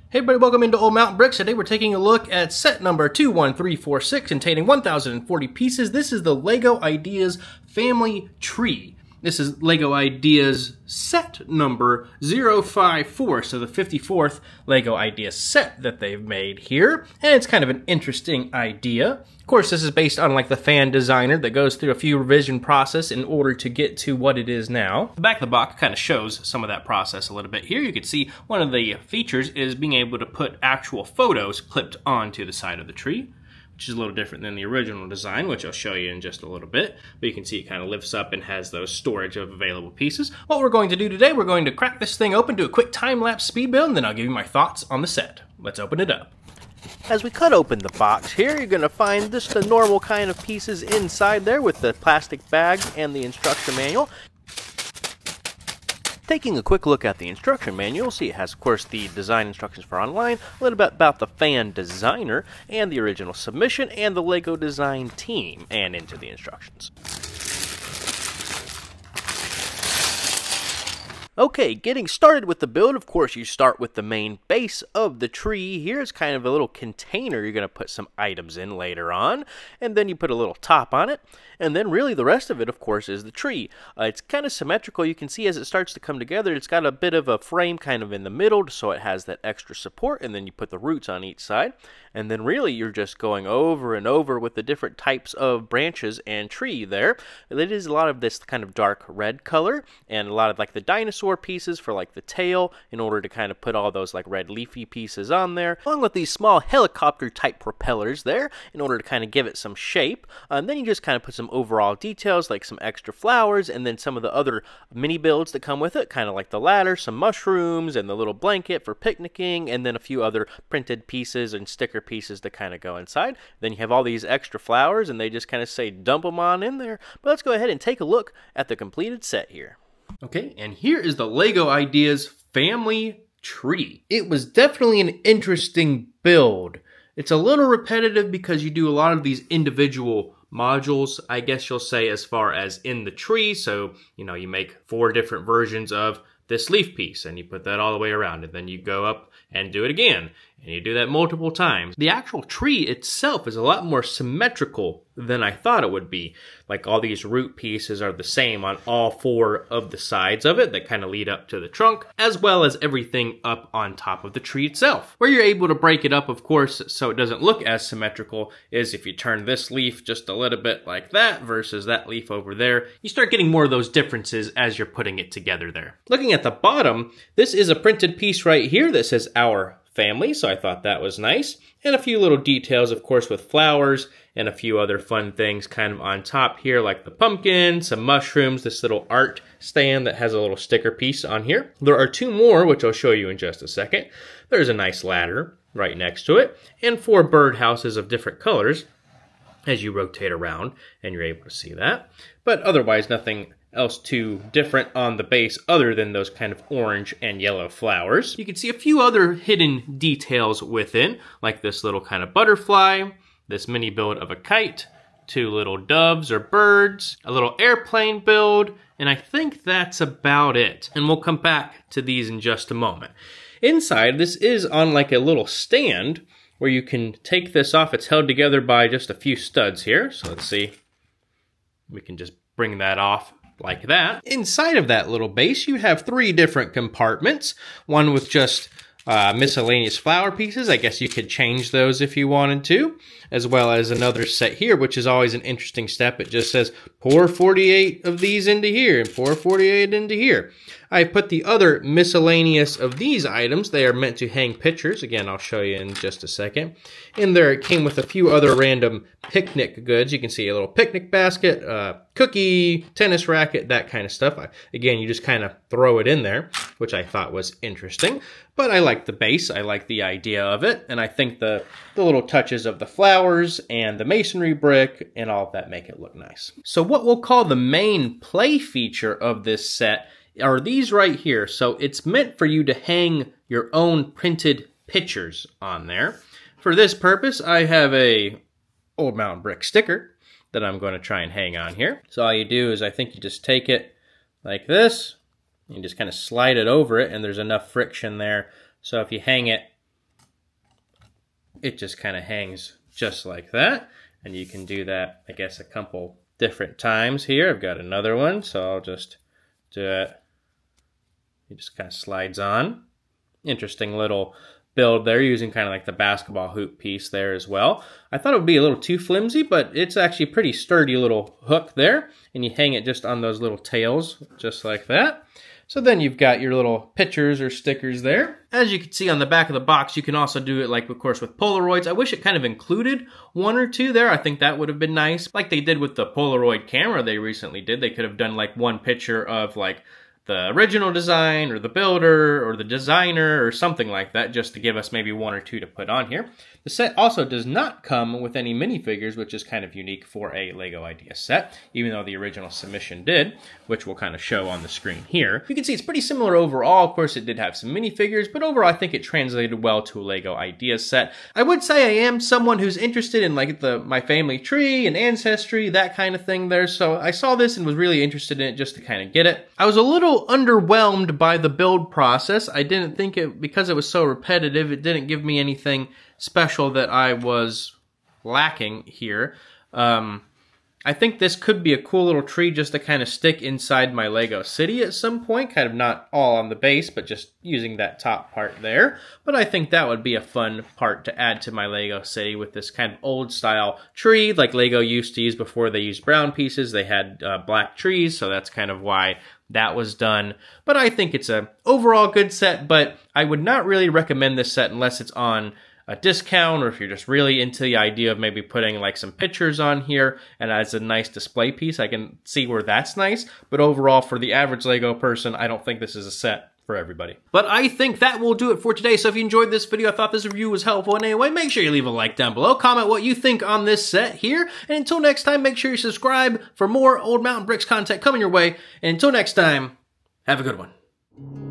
Hey everybody, welcome into Old Mountain Bricks. Today we're taking a look at set number 21346, containing 1,040 pieces. This is the LEGO Ideas Family Tree. This is LEGO Ideas set number 054, so the 54th LEGO Ideas set that they've made here. And it's kind of an interesting idea. Of course, this is based on like the fan designer that goes through a few revision process in order to get to what it is now. The back of the box kind of shows some of that process a little bit here. You can see one of the features is being able to put actual photos clipped onto the side of the tree, which is a little different than the original design, which I'll show you in just a little bit. But you can see it kind of lifts up and has those storage of available pieces. What we're going to do today, we're going to crack this thing open, do a quick time-lapse speed build, and then I'll give you my thoughts on the set. Let's open it up. As we cut open the box here, you're going to find just the normal kind of pieces inside there with the plastic bag and the instruction manual. Taking a quick look at the instruction manual, you'll see it has, of course, the design instructions for online, a little bit about the fan designer, and the original submission, and the LEGO design team, and into the instructions. Okay, getting started with the build, of course, you start with the main base of the tree. Here's kind of a little container you're going to put some items in later on, and then you put a little top on it, and then really the rest of it, of course, is the tree. It's kind of symmetrical. You can see as it starts to come together, it's got a bit of a frame kind of in the middle, so it has that extra support, and then you put the roots on each side, and then really you're just going over and over with the different types of branches and tree there. It is a lot of this kind of dark red color, and a lot of like the dinosaur pieces for like the tail in order to kind of put all those like red leafy pieces on there, along with these small helicopter type propellers there in order to kind of give it some shape. And then you just kind of put some overall details like some extra flowers and then some of the other mini builds that come with it, kind of like the ladder, some mushrooms, and the little blanket for picnicking, and then a few other printed pieces and sticker pieces to kind of go inside. Then you have all these extra flowers and they just kind of say dump them on in there. But let's go ahead and take a look at the completed set here. Okay, and here is the LEGO Ideas Family Tree. It was definitely an interesting build. It's a little repetitive because you do a lot of these individual modules, I guess you'll say, as far as in the tree. So, you know, you make 4 different versions of this leaf piece and you put that all the way around, and then you go up and do it again, and you do that multiple times. The actual tree itself is a lot more symmetrical than I thought it would be. Like all these root pieces are the same on all 4 of the sides of it that kind of lead up to the trunk, as well as everything up on top of the tree itself. Where you're able to break it up, of course, so it doesn't look as symmetrical, is if you turn this leaf just a little bit like that versus that leaf over there. You start getting more of those differences as you're putting it together there. Looking at the bottom, this is a printed piece right here that says Our Family, so I thought that was nice. And a few little details, of course, with flowers and a few other fun things kind of on top here, like the pumpkin, some mushrooms, this little art stand that has a little sticker piece on here. There are 2 more, which I'll show you in just a second. There's a nice ladder right next to it, and 4 bird houses of different colors as you rotate around, and you're able to see that. But otherwise, nothing else too different on the base other than those kind of orange and yellow flowers. You can see a few other hidden details within, like this little kind of butterfly, this mini build of a kite, 2 little doves or birds, a little airplane build, and I think that's about it. And we'll come back to these in just a moment. Inside, this is on like a little stand where you can take this off. It's held together by just a few studs here. So let's see. We can just bring that off like that. Inside of that little base, you have 3 different compartments. One with just miscellaneous flower pieces. I guess you could change those if you wanted to. As well as another set here, which is always an interesting step. It just says, pour 48 of these into here and pour 48 into here. I put the other miscellaneous of these items. They are meant to hang pictures. Again, I'll show you in just a second. In there, it came with a few other random picnic goods. You can see a little picnic basket, cookie, tennis racket, that kind of stuff. Again, you just kind of throw it in there, which I thought was interesting. But I like the base. I like the idea of it. And I think the little touches of the flowers and the masonry brick and all of that make it look nice. So what we'll call the main play feature of this set are these right here. So it's meant for you to hang your own printed pictures on there. For this purpose, I have a Old Mountain Brick sticker that I'm going to try and hang on here. So all you do is I think you just take it like this, you just kind of slide it over it, and there's enough friction there. So if you hang it it just kind of hangs just like that. And you can do that, I guess, a couple different times here. I've got another one, so I'll just do it. It just kind of slides on. Interesting little build there, using kind of like the basketball hoop piece there as well. I thought it would be a little too flimsy, but it's actually a pretty sturdy little hook there. And you hang it just on those little tails, just like that. So then you've got your little pictures or stickers there. As you can see on the back of the box, you can also do it like, of course, with Polaroids. I wish it kind of included one or two there. I think that would have been nice. Like they did with the Polaroid camera they recently did. They could have done like one picture of like the original design or the builder or the designer or something like that, just to give us maybe one or two to put on here. The set also does not come with any minifigures, which is kind of unique for a LEGO Idea set, even though the original submission did, which we'll kind of show on the screen here. You can see it's pretty similar overall. Of course, it did have some minifigures, but overall, I think it translated well to a LEGO Idea set. I would say I am someone who's interested in like my family tree and ancestry, that kind of thing there. So I saw this and was really interested in it just to kind of get it. I was a little underwhelmed by the build process. I didn't think it, because it was so repetitive, it didn't give me anything special that I was lacking here. I think this could be a cool little tree just to kind of stick inside my Lego city at some point, kind of not all on the base, but just using that top part there. But I think that would be a fun part to add to my Lego city with this kind of old style tree like Lego used to use before they used brown pieces. They had black trees, so that's kind of why that was done. But I think it's a overall good set, but I would not really recommend this set unless it's on a discount, or if you're just really into the idea of maybe putting like some pictures on here and as a nice display piece. I can see where that's nice, but overall for the average Lego person, I don't think this is a set for everybody. But I think that will do it for today. So if you enjoyed this video, I thought this review was helpful in any way, make sure you leave a like down below, comment what you think on this set here, and until next time, make sure you subscribe for more Old Mountain Bricks content coming your way, and until next time, have a good one.